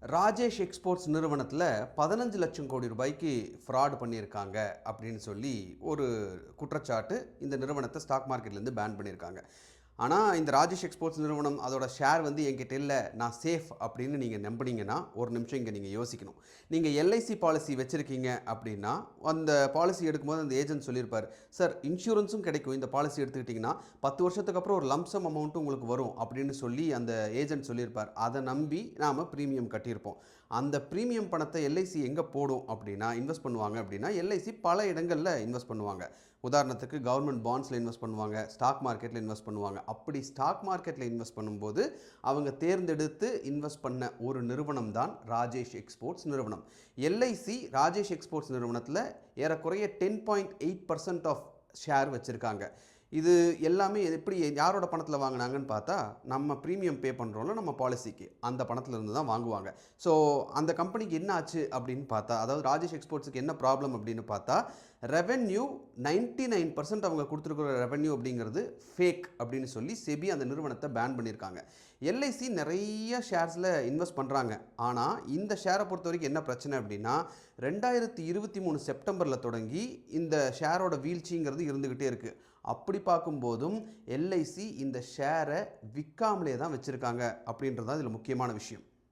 Rajesh exports நிறுவனத்தில் 15 லட்சம் கோடி ரூபாய்க்கு ஃப்ராட் பண்ணியிருக்காங்க அப்படின்னு சொல்லி ஒரு குற்றச்சாட்டு இந்த நிறுவனத்தை ஸ்டாக் மார்க்கெட்லேருந்து பேன் பண்ணியிருக்காங்க. ஆனால் இந்த ராஜேஷ் எக்ஸ்போர்ட்ஸ் நிறுவனம் அதோட ஷேர் என்கிட்ட இல்லை, நான் சேஃப் அப்படின்னு நீங்கள் நம்பினீங்கன்னா ஒரு நிமிஷம் இங்கே நீங்கள் யோசிக்கணும். நீங்கள் எல்ஐசி பாலிசி வச்சுருக்கீங்க அப்படின்னா அந்த பாலிசி எடுக்கும்போது அந்த ஏஜென்ட் சொல்லியிருப்பார், சார் இன்சூரன்ஸும் கிடைக்கும், இந்த பாலிசி எடுத்துக்கிட்டிங்கன்னா 10 வருஷத்துக்கு அப்புறம் ஒரு லம்சம் அமௌண்ட்டும் உங்களுக்கு வரும் அப்படின்னு சொல்லி அந்த ஏஜென்ட் சொல்லியிருப்பார். அதை நம்பி நாம் ப்ரீமியம் கட்டியிருப்போம். அந்த ப்ரீமியம் பணத்தை எல்ஐசி எங்கே போடும் அப்படின்னா இன்வெஸ்ட் பண்ணுவாங்க. அப்படின்னா எல்ஐசி பல இடங்களில் இன்வெஸ்ட் பண்ணுவாங்க. உதாரணத்துக்கு கவர்மெண்ட் பாண்ட்ஸில் இன்வெஸ்ட் பண்ணுவாங்க, ஸ்டாக் மார்க்கெட்டில் இன்வெஸ்ட் பண்ணுவாங்க. அப்படி ஸ்டாக் மார்க்கெட்டில் இன்வெஸ்ட் பண்ணும்போது அவங்க தேர்ந்தெடுத்து இன்வெஸ்ட் பண்ண ஒரு நிறுவனம் தான் ராஜேஷ் எக்ஸ்போர்ட்ஸ் நிறுவனம். எல்ஐசி ராஜேஷ் எக்ஸ்போர்ட்ஸ் நிறுவனத்தில் ஏறக்குறைய 10.8% ஆஃப் ஷேர் வச்சுருக்காங்க. இது எல்லாமே எப்படி யாரோட பணத்தில் வாங்கினாங்கன்னு பார்த்தா, நம்ம ப்ரீமியம் பே பண்ணுறோம்ல நம்ம பாலிசிக்கு, அந்த பணத்தில் இருந்து தான் வாங்குவாங்க. ஸோ அந்த கம்பெனிக்கு என்ன ஆச்சு அப்படின்னு பார்த்தா, அதாவது ராஜேஷ் எக்ஸ்போர்ட்ஸுக்கு என்ன ப்ராப்ளம் அப்படின்னு பார்த்தா, ரெவென்யூ 99% அவங்க கொடுத்துருக்குற ரெவென்யூ அப்படிங்கிறது ஃபேக் அப்படின்னு சொல்லி செபி அந்த நிறுவனத்தை பேன் பண்ணியிருக்காங்க. எல்ஐசி நிறைய ஷேர்ஸில் இன்வெஸ்ட் பண்ணுறாங்க. ஆனால் இந்த ஷேரை பொறுத்த வரைக்கும் என்ன பிரச்சனை அப்படின்னா, 2023 செப்டம்பரில் தொடங்கி இந்த ஷேரோட வீழ்ச்சிங்கிறது இருந்துக்கிட்டே இருக்குது. அப்படி பார்க்கும்போதும் எல்ஐசி இந்த ஷேரை விற்காமலே தான் வச்சுருக்காங்க அப்படின்றது தான் இதில் முக்கியமான விஷயம்.